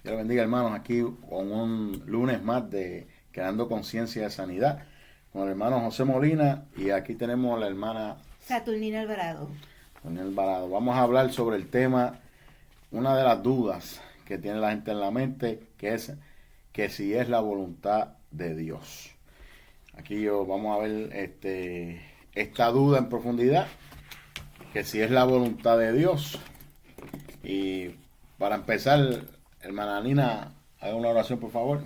Dios bendiga, hermanos, aquí con un lunes más de Creando Conciencia de Sanidad con el hermano José Molina, y aquí tenemos a la hermana Saturnina Alvarado. Daniel Alvarado. Vamos a hablar sobre el tema, una de las dudas que tiene la gente en la mente, que es que si es la voluntad de Dios. Aquí vamos a ver esta duda en profundidad, que si es la voluntad de Dios. Y para empezar, hermana Nina, haga una oración, por favor.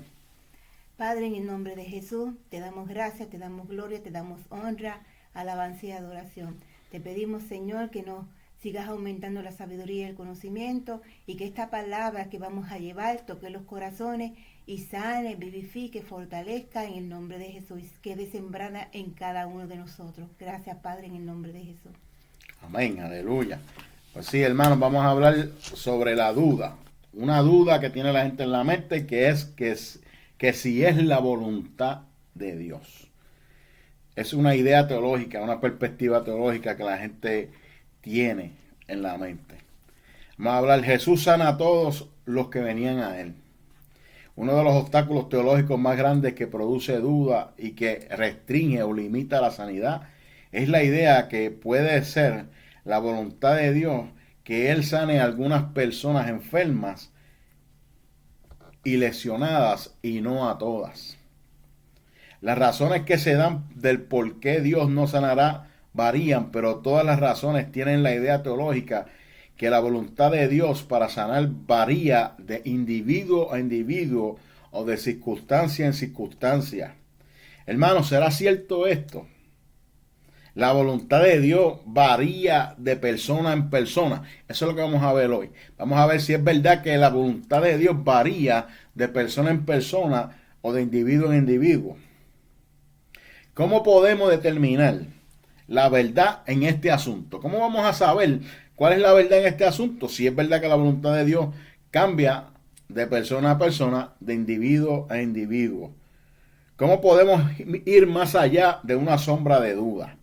Padre, en el nombre de Jesús, te damos gracias, te damos gloria, te damos honra, alabanza y adoración. Te pedimos, Señor, que nos sigas aumentando la sabiduría y el conocimiento, y que esta palabra que vamos a llevar toque los corazones y sane, vivifique, fortalezca en el nombre de Jesús, quede sembrada en cada uno de nosotros. Gracias, Padre, en el nombre de Jesús. Amén, aleluya. Pues sí, hermanos, vamos a hablar sobre la duda. Una duda que tiene la gente en la mente, que si es la voluntad de Dios. Es una idea teológica, una perspectiva teológica que la gente tiene en la mente. Vamos a hablar, Jesús sana a todos los que venían a Él. Uno de los obstáculos teológicos más grandes que produce duda y que restringe o limita la sanidad es la idea que puede ser la voluntad de Dios que Él sane a algunas personas enfermas y lesionadas y no a todas. Las razones que se dan del por qué Dios no sanará varían, pero todas las razones tienen la idea teológica que la voluntad de Dios para sanar varía de individuo a individuo o de circunstancia en circunstancia. Hermanos, ¿será cierto esto? La voluntad de Dios varía de persona en persona. Eso es lo que vamos a ver hoy. Vamos a ver si es verdad que la voluntad de Dios varía de persona en persona o de individuo en individuo. ¿Cómo podemos determinar la verdad en este asunto? ¿Cómo vamos a saber cuál es la verdad en este asunto? Si es verdad que la voluntad de Dios cambia de persona a persona, de individuo a individuo. ¿Cómo podemos ir más allá de una sombra de duda?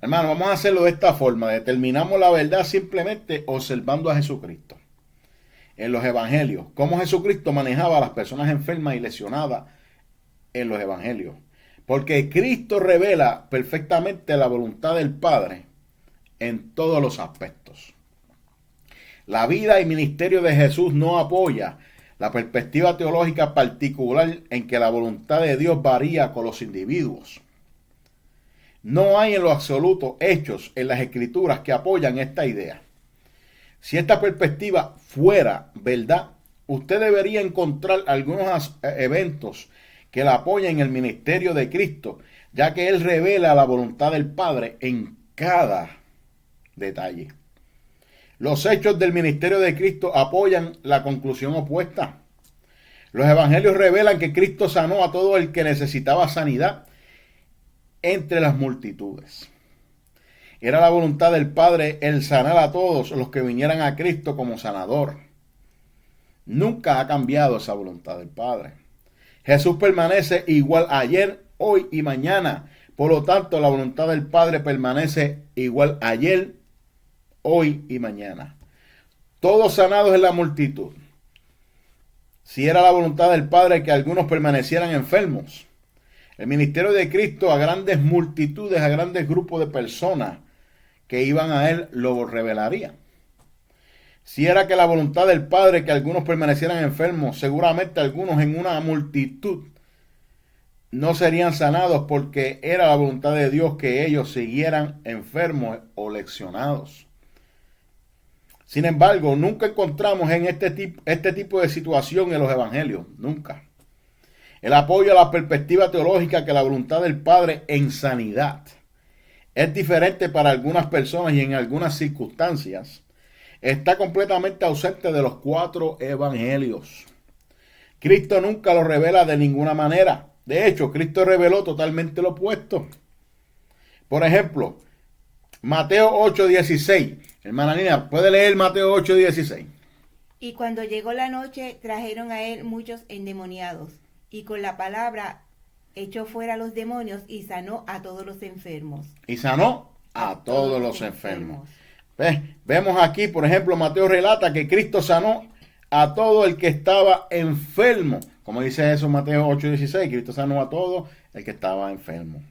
Hermano, vamos a hacerlo de esta forma. Determinamos la verdad simplemente observando a Jesucristo. En los evangelios, cómo Jesucristo manejaba a las personas enfermas y lesionadas en los evangelios. Porque Cristo revela perfectamente la voluntad del Padre en todos los aspectos. La vida y ministerio de Jesús no apoya la perspectiva teológica particular en que la voluntad de Dios varía con los individuos. No hay en lo absoluto hechos en las Escrituras que apoyan esta idea. Si esta perspectiva fuera verdad, usted debería encontrar algunos eventos que la apoyen en el ministerio de Cristo, ya que Él revela la voluntad del Padre en cada detalle. Los hechos del ministerio de Cristo apoyan la conclusión opuesta. Los evangelios revelan que Cristo sanó a todo el que necesitaba sanidad entre las multitudes. Era la voluntad del Padre el sanar a todos los que vinieran a Cristo como sanador. Nunca ha cambiado esa voluntad del Padre. Jesús permanece igual ayer, hoy y mañana. Por lo tanto, la voluntad del Padre permanece igual ayer, hoy y mañana. Todos sanados en la multitud. Si era la voluntad del Padre que algunos permanecieran enfermos, el ministerio de Cristo a grandes multitudes, a grandes grupos de personas que iban a Él, lo revelaría. Si era que la voluntad del Padre que algunos permanecieran enfermos, seguramente algunos en una multitud no serían sanados, porque era la voluntad de Dios que ellos siguieran enfermos o lesionados. Sin embargo, nunca encontramos en este tipo de situación en los evangelios, nunca. El apoyo a la perspectiva teológica que la voluntad del Padre en sanidad es diferente para algunas personas y en algunas circunstancias está completamente ausente de los 4 evangelios. Cristo nunca lo revela de ninguna manera. De hecho, Cristo reveló totalmente lo opuesto. Por ejemplo, Mateo 8:16. Hermana Nina, ¿puede leer Mateo 8:16? Y cuando llegó la noche, trajeron a él muchos endemoniados, y con la palabra echó fuera a los demonios y sanó a todos los enfermos. Y sanó a todos los enfermos. Vemos aquí, por ejemplo, Mateo relata que Cristo sanó a todo el que estaba enfermo. Como dice eso en Mateo 8:16, Cristo sanó a todo el que estaba enfermo.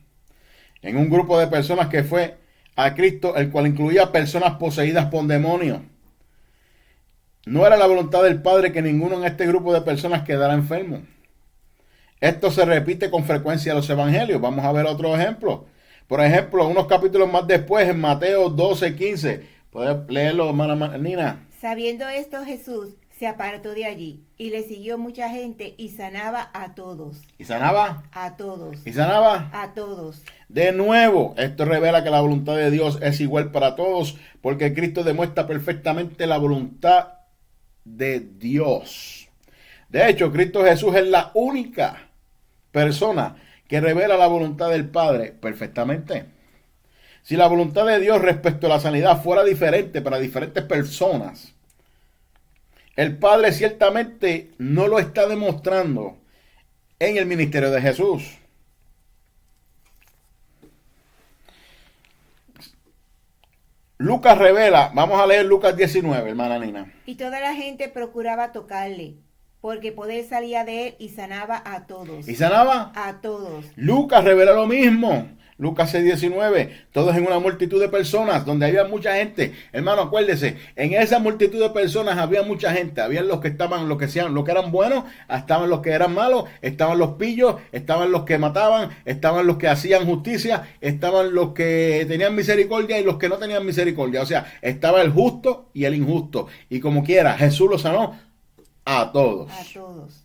En un grupo de personas que fue a Cristo, el cual incluía personas poseídas por demonios. No era la voluntad del Padre que ninguno en este grupo de personas quedara enfermo. Esto se repite con frecuencia en los evangelios. Vamos a ver otro ejemplo. Por ejemplo, unos capítulos más después, en Mateo 12:15. ¿Puedes leerlo, hermana Nina? Sabiendo esto, Jesús se apartó de allí y le siguió mucha gente y sanaba a todos. ¿Y sanaba? A todos. ¿Y sanaba? A todos. De nuevo, esto revela que la voluntad de Dios es igual para todos, porque Cristo demuestra perfectamente la voluntad de Dios. De hecho, Cristo Jesús es la única persona que revela la voluntad del Padre perfectamente. Si la voluntad de Dios respecto a la sanidad fuera diferente para diferentes personas, el Padre ciertamente no lo está demostrando en el ministerio de Jesús. Lucas revela, vamos a leer Lucas 19, hermana Nina. Y toda la gente procuraba tocarle, porque poder salía de él y sanaba a todos. ¿Y sanaba? A todos. Lucas revela lo mismo. Lucas 6:19, todos en una multitud de personas, donde había mucha gente. Hermano, acuérdese, en esa multitud de personas había mucha gente. Habían los que estaban, los que eran buenos, estaban los que eran malos, estaban los pillos, estaban los que mataban, estaban los que hacían justicia, estaban los que tenían misericordia y los que no tenían misericordia. O sea, estaba el justo y el injusto. Y como quiera, Jesús los sanó a todos. A todos.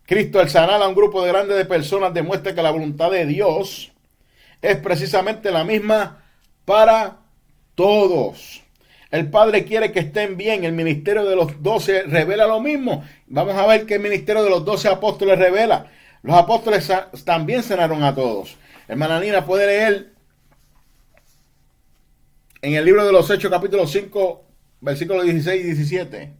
Cristo, al sanar a un grupo de grandes de personas, demuestra que la voluntad de Dios es precisamente la misma para todos. El Padre quiere que estén bien. El ministerio de los 12 revela lo mismo. Vamos a ver qué el ministerio de los 12 apóstoles revela. Los apóstoles también sanaron a todos. Hermana Nina, puede leer en el libro de los Hechos, capítulo 5, versículos 16 y 17.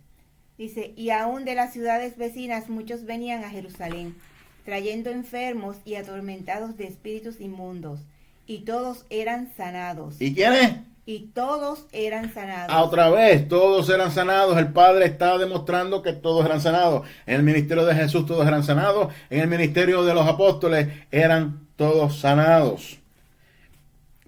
Dice, y aún de las ciudades vecinas muchos venían a Jerusalén, trayendo enfermos y atormentados de espíritus inmundos, y todos eran sanados. ¿Y quiénes? Y todos eran sanados. Otra vez, todos eran sanados. El Padre está demostrando que todos eran sanados. En el ministerio de Jesús todos eran sanados. En el ministerio de los apóstoles eran todos sanados.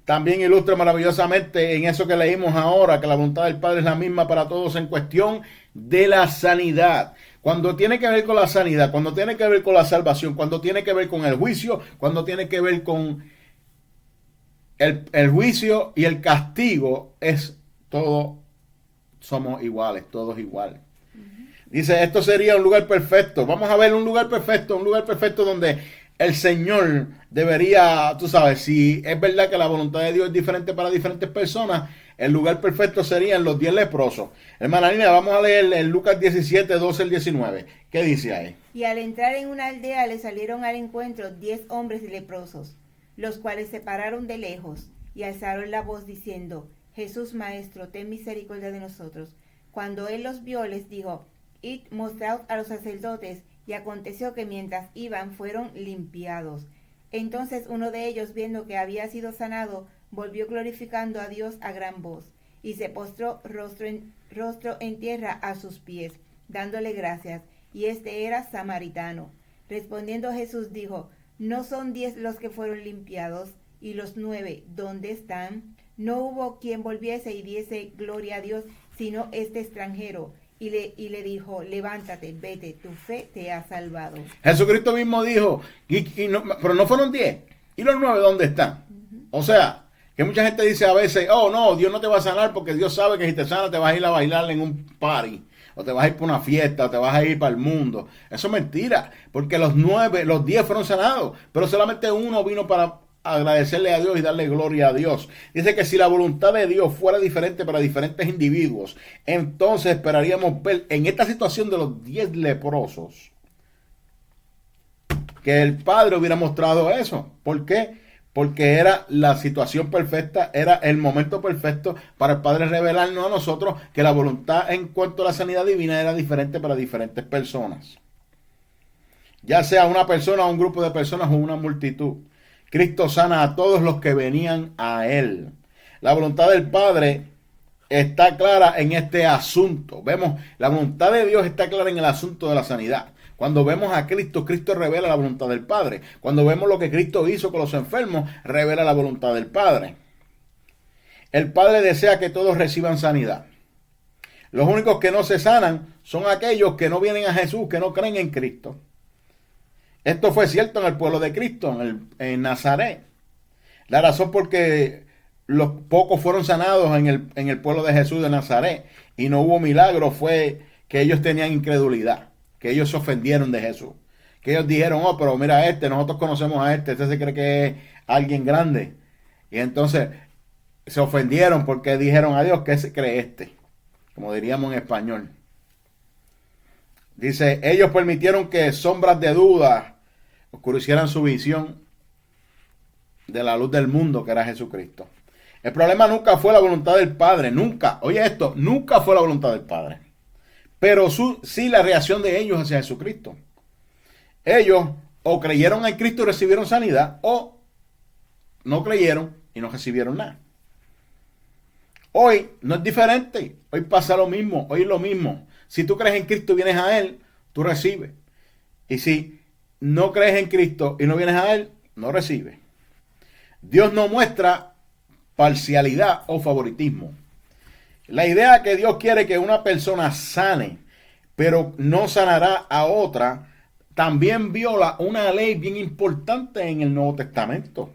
También ilustra maravillosamente en eso que leímos ahora, que la voluntad del Padre es la misma para todos en cuestión de la sanidad. Cuando tiene que ver con la sanidad, cuando tiene que ver con la salvación, cuando tiene que ver con el juicio, cuando tiene que ver con el juicio y el castigo, es todo, somos iguales, todos iguales. Dice, esto sería un lugar perfecto. Vamos a ver un lugar perfecto donde el Señor debería, tú sabes, si es verdad que la voluntad de Dios es diferente para diferentes personas, el lugar perfecto serían los 10 leprosos. Hermana Nina, vamos a leer en Lucas 17, 12 al 19. ¿Qué dice ahí? Y al entrar en una aldea le salieron al encuentro 10 hombres leprosos, los cuales se pararon de lejos y alzaron la voz diciendo, Jesús Maestro, ten misericordia de nosotros. Cuando él los vio, les dijo, id, mostraos a los sacerdotes. Y aconteció que mientras iban fueron limpiados. Entonces uno de ellos, viendo que había sido sanado, volvió glorificando a Dios a gran voz, y se postró rostro en tierra a sus pies, dándole gracias, y este era samaritano. Respondiendo Jesús dijo, ¿no son 10 los que fueron limpiados? ¿Y los 9 dónde están? No hubo quien volviese y diese gloria a Dios, sino este extranjero. Y le dijo, levántate, vete, tu fe te ha salvado. Jesucristo mismo dijo, pero no fueron 10. ¿Y los 9 dónde están? O sea, que mucha gente dice a veces, oh no, Dios no te va a sanar porque Dios sabe que si te sana te vas a ir a bailar en un party, o te vas a ir para una fiesta, o te vas a ir para el mundo. Eso es mentira, porque los 10 fueron sanados, pero solamente uno vino para agradecerle a Dios y darle gloria a Dios. Dice que si la voluntad de Dios fuera diferente para diferentes individuos, entonces esperaríamos ver en esta situación de los 10 leprosos que el Padre hubiera mostrado eso. ¿Por qué? Porque era la situación perfecta, era el momento perfecto para el Padre revelarnos a nosotros que la voluntad en cuanto a la sanidad divina era diferente para diferentes personas, ya sea una persona, un grupo de personas o una multitud. Cristo sana a todos los que venían a Él. La voluntad del Padre está clara en este asunto. Vemos, la voluntad de Dios está clara en el asunto de la sanidad. Cuando vemos a Cristo, Cristo revela la voluntad del Padre. Cuando vemos lo que Cristo hizo con los enfermos, revela la voluntad del Padre. El Padre desea que todos reciban sanidad. Los únicos que no se sanan son aquellos que no vienen a Jesús, que no creen en Cristo. Esto fue cierto en el pueblo de Cristo, en Nazaret. La razón por que los pocos fueron sanados en el pueblo de Jesús de Nazaret y no hubo milagro fue que ellos tenían incredulidad, que ellos se ofendieron de Jesús. Que ellos dijeron, oh, pero mira nosotros conocemos a este se cree que es alguien grande. Y entonces se ofendieron porque dijeron a Dios, ¿qué se cree este? Como diríamos en español. Dice, ellos permitieron que sombras de duda oscurecieran su visión de la luz del mundo que era Jesucristo. El problema nunca fue la voluntad del Padre, nunca, oye esto, nunca fue la voluntad del Padre. Pero sí la reacción de ellos hacia Jesucristo. Ellos o creyeron en Cristo y recibieron sanidad, o no creyeron y no recibieron nada. Hoy no es diferente, hoy pasa lo mismo, hoy es lo mismo. Si tú crees en Cristo y vienes a Él, tú recibes. Y si no crees en Cristo y no vienes a Él, no recibes. Dios no muestra parcialidad o favoritismo. La idea que Dios quiere que una persona sane, pero no sanará a otra, también viola una ley bien importante en el Nuevo Testamento.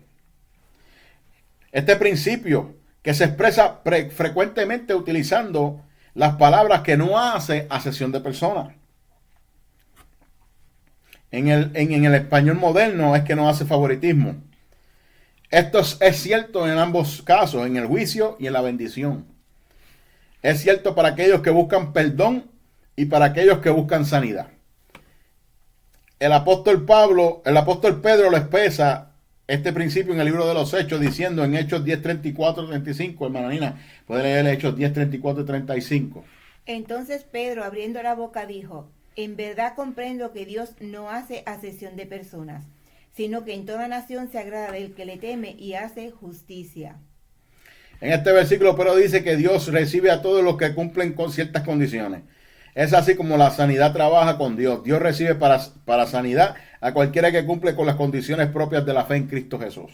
Este principio que se expresa frecuentemente utilizando las palabras que no hace acepción de personas. En el español moderno es que no hace favoritismo. Esto es cierto en ambos casos, en el juicio y en la bendición. Es cierto para aquellos que buscan perdón y para aquellos que buscan sanidad. El apóstol Pedro lo expresa este principio en el libro de los Hechos, diciendo en Hechos 10, 34, 35, hermana Nina, puede leer Hechos 10, 34 y 35. Entonces Pedro, abriendo la boca, dijo, en verdad comprendo que Dios no hace acepción de personas, sino que en toda nación se agrada del que le teme y hace justicia. En este versículo Pedro dice que Dios recibe a todos los que cumplen con ciertas condiciones. Es así como la sanidad trabaja con Dios. Dios recibe para sanidad a cualquiera que cumple con las condiciones propias de la fe en Cristo Jesús.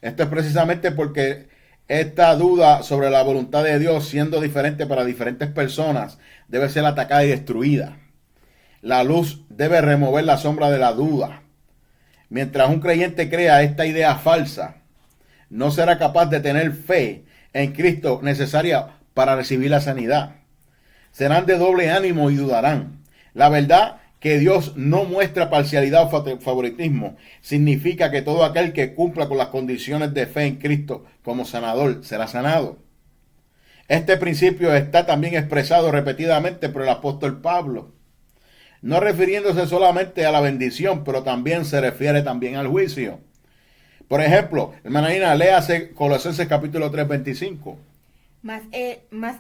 Esto es precisamente porque esta duda sobre la voluntad de Dios, siendo diferente para diferentes personas, debe ser atacada y destruida. La luz debe remover la sombra de la duda. Mientras un creyente crea esta idea falsa, no será capaz de tener fe en Cristo necesaria para recibir la sanidad. Serán de doble ánimo y dudarán. La verdad que Dios no muestra parcialidad o favoritismo significa que todo aquel que cumpla con las condiciones de fe en Cristo como sanador será sanado. Este principio está también expresado repetidamente por el apóstol Pablo, no refiriéndose solamente a la bendición, pero también se refiere también al juicio. Por ejemplo, hermana Nina, léase Colosenses capítulo 3, 25. Mas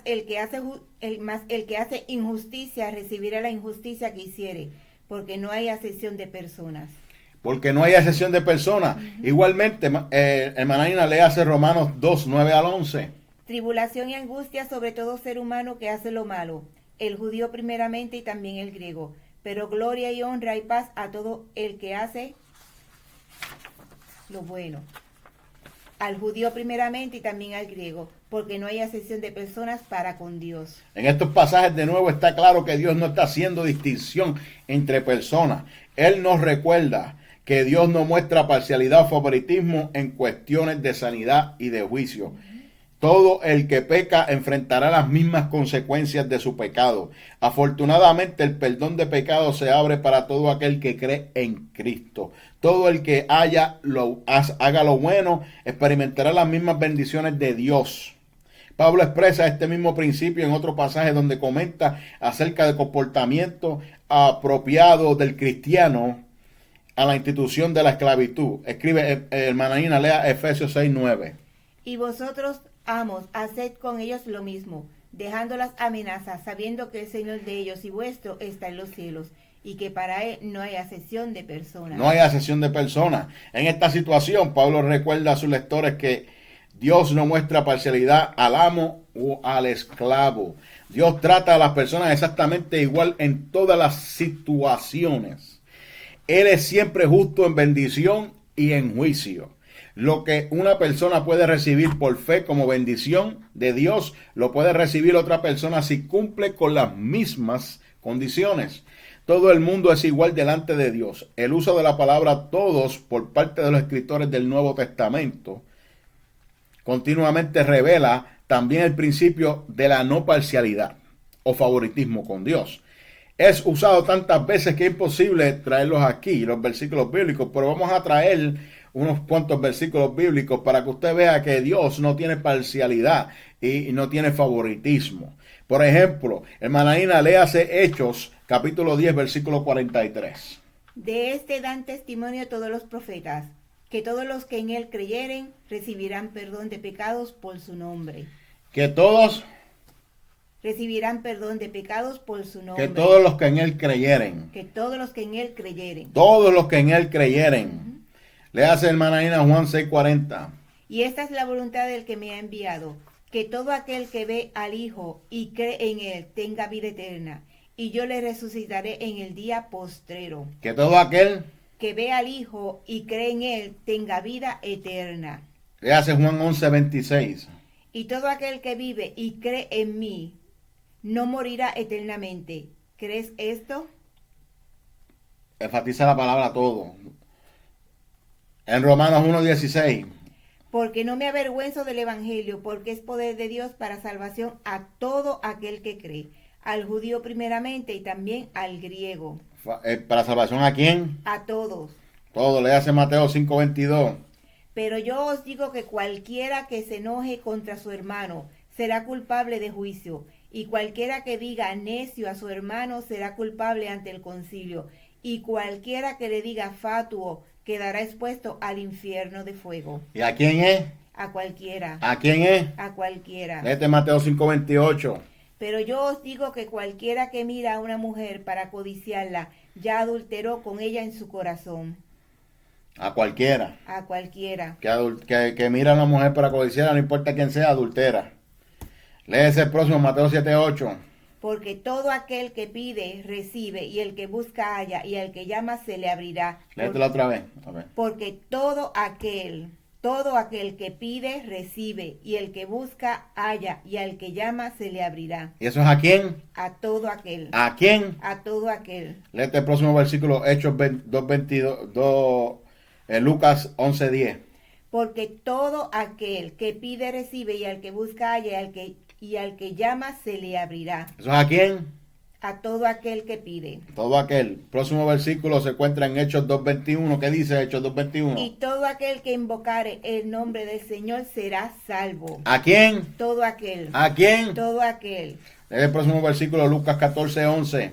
el que hace injusticia recibirá la injusticia que hiciere, porque no hay acepción de personas. Porque no hay acepción de personas. Igualmente, hermana Nina, léase Romanos 2, 9 al 11. Tribulación y angustia sobre todo ser humano que hace lo malo, el judío primeramente y también el griego, pero gloria y honra y paz a todo el que hace lo bueno. Al judío primeramente y también al griego, porque no hay acepción de personas para con Dios. En estos pasajes de nuevo está claro que Dios no está haciendo distinción entre personas. Él nos recuerda que Dios no muestra parcialidad o favoritismo en cuestiones de sanidad y de juicio. Todo el que peca enfrentará las mismas consecuencias de su pecado. Afortunadamente, el perdón de pecados se abre para todo aquel que cree en Cristo. Todo el que haga lo bueno experimentará las mismas bendiciones de Dios. Pablo expresa este mismo principio en otro pasaje donde comenta acerca del comportamiento apropiado del cristiano a la institución de la esclavitud. Escribe, hermana Nina, lea Efesios 6, 9. Y vosotros, amos, haced con ellos lo mismo, dejando las amenazas, sabiendo que el Señor de ellos y vuestro está en los cielos, y que para él no hay acepción de personas. No hay acepción de personas. En esta situación, Pablo recuerda a sus lectores que Dios no muestra parcialidad al amo o al esclavo. Dios trata a las personas exactamente igual en todas las situaciones. Él es siempre justo en bendición y en juicio. Lo que una persona puede recibir por fe como bendición de Dios, lo puede recibir otra persona si cumple con las mismas condiciones. Todo el mundo es igual delante de Dios. El uso de la palabra todos por parte de los escritores del Nuevo Testamento continuamente revela también el principio de la no parcialidad o favoritismo con Dios. Es usado tantas veces que es imposible traerlos aquí, los versículos bíblicos, pero vamos a traer unos cuantos versículos bíblicos para que usted vea que Dios no tiene parcialidad y no tiene favoritismo. Por ejemplo, hermana Ina, léase Hechos, capítulo 10, versículo 43. De este dan testimonio todos los profetas, que todos los que en él creyeren recibirán perdón de pecados por su nombre. Que todos Recibirán perdón de pecados por su nombre. Que todos los que en él creyeren. Que todos los que en él creyeren. Todos los que en él creyeren. Léase, hermana Ina, Juan 6:40. Y esta es la voluntad del que me ha enviado, que todo aquel que ve al Hijo y cree en él tenga vida eterna, y yo le resucitaré en el día postrero. Que todo aquel Que ve al Hijo y cree en él tenga vida eterna. Léase Juan 11:26. Y todo aquel que vive y cree en mí no morirá eternamente. ¿Crees esto? Enfatiza la palabra todo. En Romanos 1:16. Porque no me avergüenzo del Evangelio, porque es poder de Dios para salvación a todo aquel que cree, al judío primeramente y también al griego. ¿Para salvación a quién? A todos. Todo. Léase Mateo 5:22. Pero yo os digo que cualquiera que se enoje contra su hermano será culpable de juicio, y cualquiera que diga necio a su hermano será culpable ante el concilio, y cualquiera que le diga fatuo quedará expuesto al infierno de fuego. ¿Y a quién es? A cualquiera. ¿A quién es? A cualquiera. Léete Mateo 5:28. Pero yo os digo que cualquiera que mira a una mujer para codiciarla, ya adulteró con ella en su corazón. A cualquiera. A cualquiera. Que mira a una mujer para codiciarla, no importa quién sea, adultera. Léese el próximo, Mateo 7:8. Porque todo aquel que pide, recibe, y el que busca halla, y al que llama se le abrirá. Léetela otra vez. A ver. Porque todo aquel que pide, recibe, y el que busca halla, y al que llama se le abrirá. ¿Y eso es a quién? A todo aquel. ¿A quién? A todo aquel. Léete el próximo versículo, Hechos 2:22, Lucas 11:10. Porque todo aquel que pide, recibe, y al que busca halla, y al que llama se le abrirá. ¿Eso es a quién? A todo aquel que pide. Todo aquel. Próximo versículo se encuentra en Hechos 2:21. ¿Qué dice Hechos Y 2:21? todo aquel que invocare el nombre del Señor será salvo. ¿A quién? Todo aquel. ¿A quién? Todo aquel. El próximo versículo, Lucas 14:11.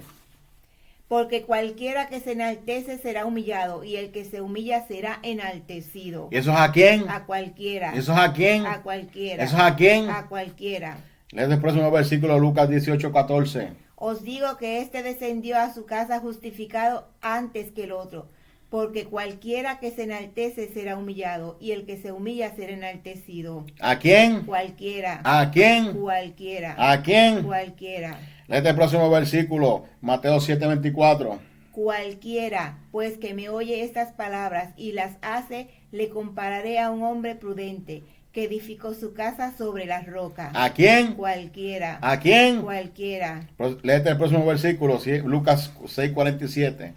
Porque cualquiera que se enaltece será humillado, y el que se humilla será enaltecido. ¿Y eso es a quién? A cualquiera. ¿Y eso es a quién? A cualquiera. ¿Eso es a quién? A cualquiera. Lee el próximo versículo, Lucas 18:14. Os digo que éste descendió a su casa justificado antes que el otro, porque cualquiera que se enaltece será humillado, y el que se humilla será enaltecido. ¿A quién? Cualquiera. ¿A quién? Cualquiera. ¿A quién? Cualquiera. Lee el próximo versículo, Mateo 7:24. Cualquiera, pues que me oye estas palabras y las hace, le compararé a un hombre prudente que edificó su casa sobre las rocas. ¿A quién? Cualquiera. ¿A quién? Cualquiera. Léete el próximo versículo, Lucas 6:47.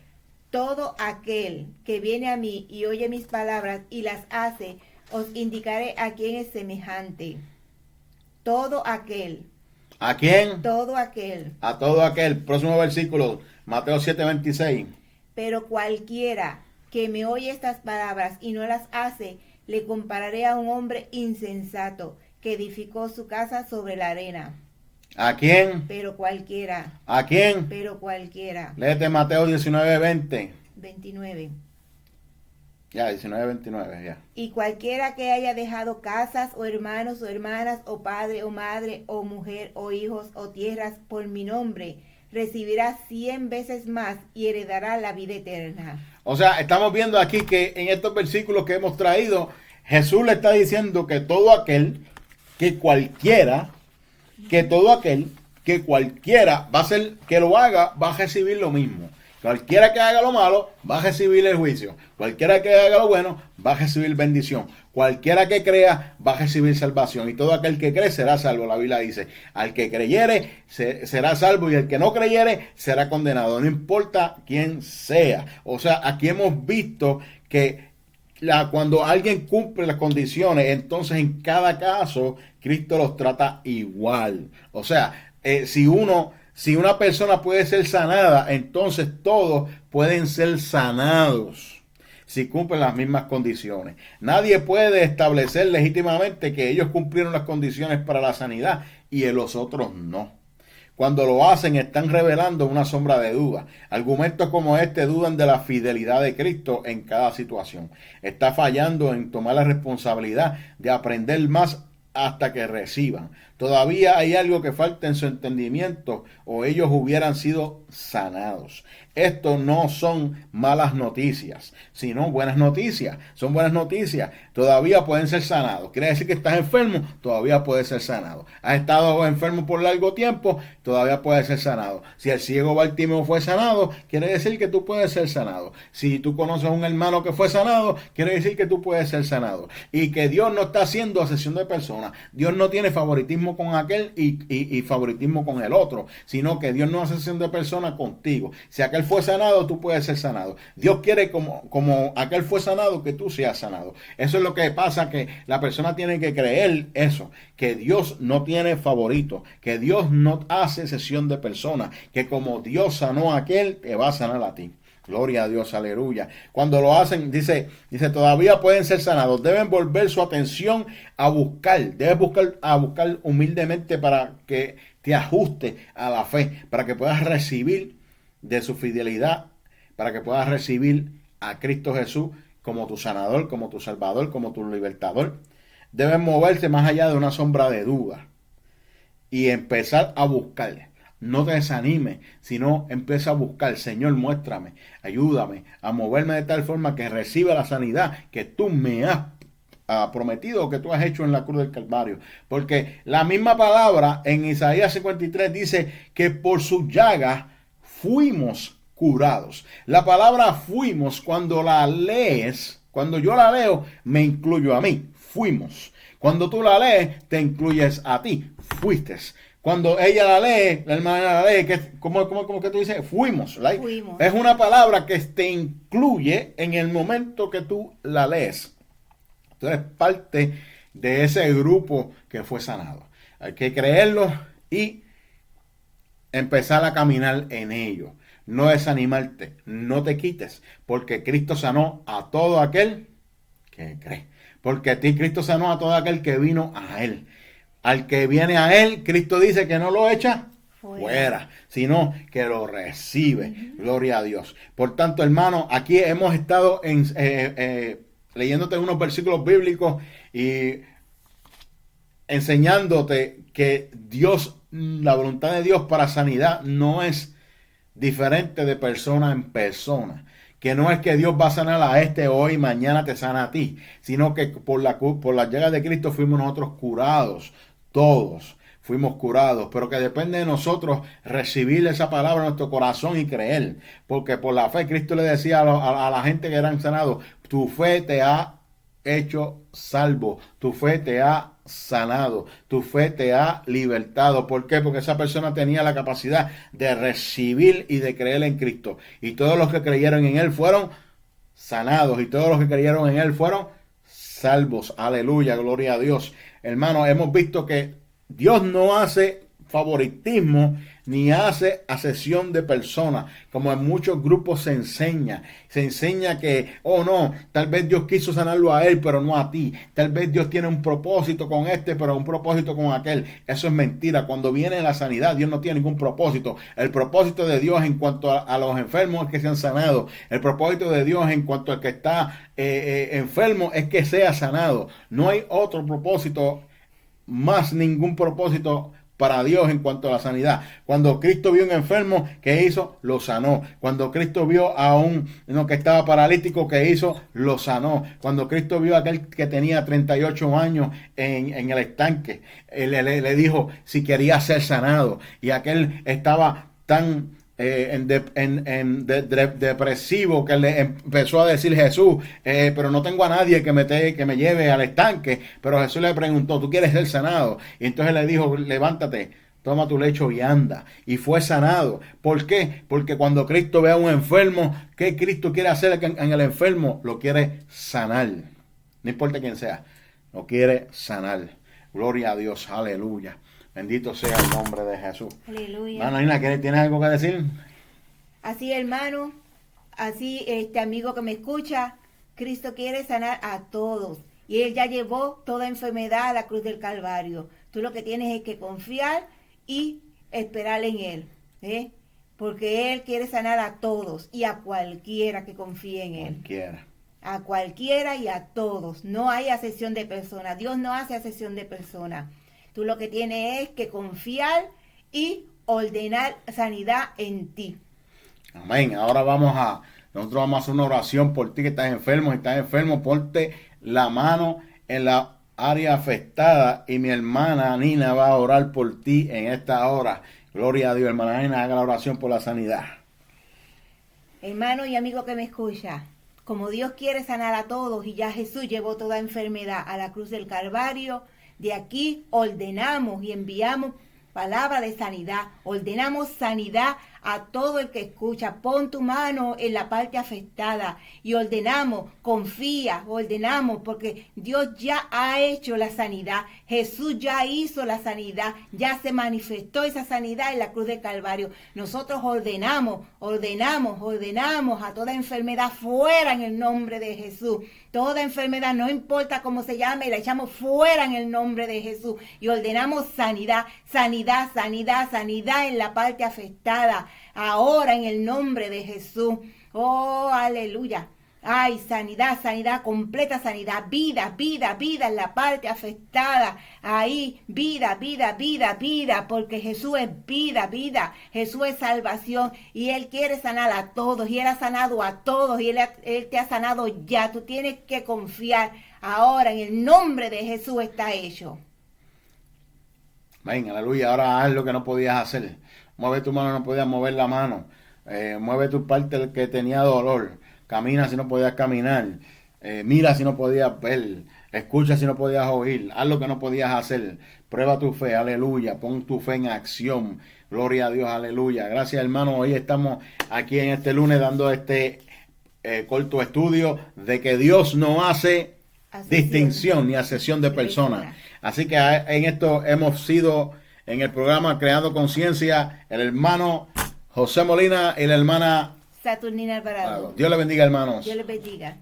Todo aquel que viene a mí y oye mis palabras y las hace, os indicaré a quién es semejante. Todo aquel. ¿A quién? Todo aquel. A todo aquel. Próximo versículo, Mateo 7:26. Pero cualquiera que me oye estas palabras y no las hace, le compararé a un hombre insensato que edificó su casa sobre la arena. ¿A quién? Pero cualquiera. ¿A quién? Pero cualquiera. Léete Mateo 19:20. 29. Ya, 19:29, ya. Y cualquiera que haya dejado casas o hermanos o hermanas o padre o madre o mujer o hijos o tierras por mi nombre, recibirá 100 veces más y heredará la vida eterna. O sea, estamos viendo aquí que en estos versículos que hemos traído, Jesús le está diciendo que todo aquel, que cualquiera que todo aquel, que cualquiera va a ser, que lo haga, va a recibir lo mismo. Cualquiera que haga lo malo, va a recibir el juicio. Cualquiera que haga lo bueno, va a recibir bendición. Cualquiera que crea, va a recibir salvación. Y todo aquel que cree será salvo. La Biblia dice, al que creyere, será salvo. Y el que no creyere, será condenado. No importa quién sea. O sea, aquí hemos visto que cuando alguien cumple las condiciones, entonces en cada caso, Cristo los trata igual. O sea, si una persona puede ser sanada, entonces todos pueden ser sanados si cumplen las mismas condiciones. Nadie puede establecer legítimamente que ellos cumplieron las condiciones para la sanidad y los otros no. Cuando lo hacen, están revelando una sombra de duda. Argumentos como este dudan de la fidelidad de Cristo en cada situación. Está fallando en tomar la responsabilidad de aprender más hasta que reciban. Todavía hay algo que falta en su entendimiento o ellos hubieran sido sanados. Esto no son malas noticias, sino buenas noticias. Son buenas noticias. Todavía pueden ser sanados. Quiere decir que estás enfermo, todavía puedes ser sanado. Has estado enfermo por largo tiempo, todavía puedes ser sanado. Si el ciego Bartimeo fue sanado, quiere decir que tú puedes ser sanado. Si tú conoces a un hermano que fue sanado, quiere decir que tú puedes ser sanado. Y que Dios no está haciendo acepción de personas. Dios no tiene favoritismo con aquel y favoritismo con el otro, sino que Dios no hace acepción de personas contigo. Si aquel fue sanado, tú puedes ser sanado. Dios quiere como aquel fue sanado, que tú seas sanado. Eso es lo que pasa, que la persona tiene que creer eso, que Dios no tiene favorito, que Dios no hace excepción de personas, que como Dios sanó a aquel, te va a sanar a ti. Gloria a Dios, aleluya. Cuando lo hacen, dice, todavía pueden ser sanados. Deben volver su atención a buscar. Debes buscar humildemente para que te ajuste a la fe, para que puedas recibir de su fidelidad, para que puedas recibir a Cristo Jesús como tu sanador, como tu salvador, como tu libertador. Deben moverse más allá de una sombra de duda y empezar a buscar. No te desanimes, sino empieza a buscar. Señor, muéstrame, ayúdame a moverme de tal forma que reciba la sanidad que tú me has prometido, que tú has hecho en la cruz del Calvario. Porque la misma palabra en Isaías 53 dice que por sus llagas fuimos curados. La palabra fuimos, cuando la lees, cuando yo la leo, me incluyo a mí. Fuimos. Cuando tú la lees, te incluyes a ti. Fuiste. Cuando ella la lee, la hermana la lee, ¿cómo que tú dices? Fuimos. Fuimos. Es una palabra que te incluye en el momento que tú la lees. Tú eres parte de ese grupo que fue sanado. Hay que creerlo y empezar a caminar en ello. No desanimarte, no te quites, porque Cristo sanó a todo aquel que cree. Porque a ti Cristo sanó a todo aquel que vino a Él. Al que viene a Él, Cristo dice que no lo echa fuera, sino que lo recibe. Gloria a Dios. Por tanto, hermano, aquí hemos estado leyéndote unos versículos bíblicos y enseñándote que Dios, la voluntad de Dios para sanidad no es diferente de persona en persona. Que no es que Dios va a sanar a este hoy, mañana te sana a ti, sino que por las llagas de Cristo fuimos nosotros curados. Todos fuimos curados, pero que depende de nosotros recibir esa palabra en nuestro corazón y creer, porque por la fe Cristo le decía a la gente que eran sanados, tu fe te ha hecho salvo, tu fe te ha sanado, tu fe te ha libertado. ¿Por qué? Porque esa persona tenía la capacidad de recibir y de creer en Cristo, y todos los que creyeron en Él fueron sanados, y todos los que creyeron en Él fueron salvos. Aleluya, gloria a Dios. Hermano, hemos visto que Dios no hace favoritismo ni hace acepción de personas, como en muchos grupos se enseña. Se enseña que, oh no, tal vez Dios quiso sanarlo a él, pero no a ti. Tal vez Dios tiene un propósito con este, pero un propósito con aquel. Eso es mentira. Cuando viene la sanidad, Dios no tiene ningún propósito. El propósito de Dios en cuanto a los enfermos es que sean sanados. El propósito de Dios en cuanto al que está enfermo es que sea sanado. No hay otro propósito, más ningún propósito para Dios en cuanto a la sanidad. Cuando Cristo vio un enfermo, ¿qué hizo? Lo sanó. Cuando Cristo vio a uno que estaba paralítico, ¿qué hizo? Lo sanó. Cuando Cristo vio a aquel que tenía 38 años en el estanque, le dijo si quería ser sanado. Y aquel estaba tan depresivo que le empezó a decir Jesús, pero no tengo a nadie que me lleve al estanque. Pero Jesús le preguntó, ¿tú quieres ser sanado? Y entonces le dijo, levántate, toma tu lecho y anda. Y fue sanado. ¿Por qué? Porque cuando Cristo ve a un enfermo, ¿qué Cristo quiere hacer en el enfermo? Lo quiere sanar. No importa quién sea, lo quiere sanar. Gloria a Dios, aleluya. Bendito sea el nombre de Jesús. Aleluya. Hermano Nina, ¿tienes algo que decir? Así, hermano, así, amigo que me escucha, Cristo quiere sanar a todos. Y Él ya llevó toda enfermedad a la cruz del Calvario. Tú lo que tienes es que confiar y esperar en Él. Porque Él quiere sanar a todos y a cualquiera que confíe en Él. Cualquiera. A cualquiera y a todos. No hay acepción de personas. Dios no hace acepción de personas. Tú lo que tienes es que confiar y ordenar sanidad en ti. Amén. Ahora nosotros vamos a hacer una oración por ti que estás enfermo. Si estás enfermo, ponte la mano en la área afectada y mi hermana Nina va a orar por ti en esta hora. Gloria a Dios, hermana Nina, haga la oración por la sanidad. Hermano y amigo que me escucha, como Dios quiere sanar a todos y ya Jesús llevó toda enfermedad a la cruz del Calvario, de aquí ordenamos y enviamos palabra de sanidad, ordenamos sanidad a todo el que escucha. Pon tu mano en la parte afectada y ordenamos, confía, ordenamos, porque Dios ya ha hecho la sanidad. Jesús ya hizo la sanidad, ya se manifestó esa sanidad en la cruz del Calvario. Nosotros ordenamos a toda enfermedad fuera en el nombre de Jesús. Toda enfermedad, no importa cómo se llame, la echamos fuera en el nombre de Jesús y ordenamos sanidad en la parte afectada. Ahora en el nombre de Jesús. Oh, aleluya. Ay, sanidad, completa sanidad, vida en la parte afectada. Ahí, vida, porque Jesús es vida. Jesús es salvación y Él quiere sanar a todos y Él ha sanado a todos y Él te ha sanado ya. Tú tienes que confiar. Ahora en el nombre de Jesús está hecho. Ven, aleluya. Ahora haz lo que no podías hacer. Mueve tu mano, no podías mover la mano. Mueve tu parte que tenía dolor. Camina si no podías caminar. Mira si no podías ver. Escucha si no podías oír. Haz lo que no podías hacer. Prueba tu fe, aleluya. Pon tu fe en acción. Gloria a Dios, aleluya. Gracias, hermano. Hoy estamos aquí en este lunes dando este corto estudio de que Dios no hace distinción ni acepción de personas. Así que en esto hemos sido en el programa Creando Conciencia, el hermano José Molina y la hermana Saturnina Alvarado. Dios le bendiga, hermanos. Dios les bendiga.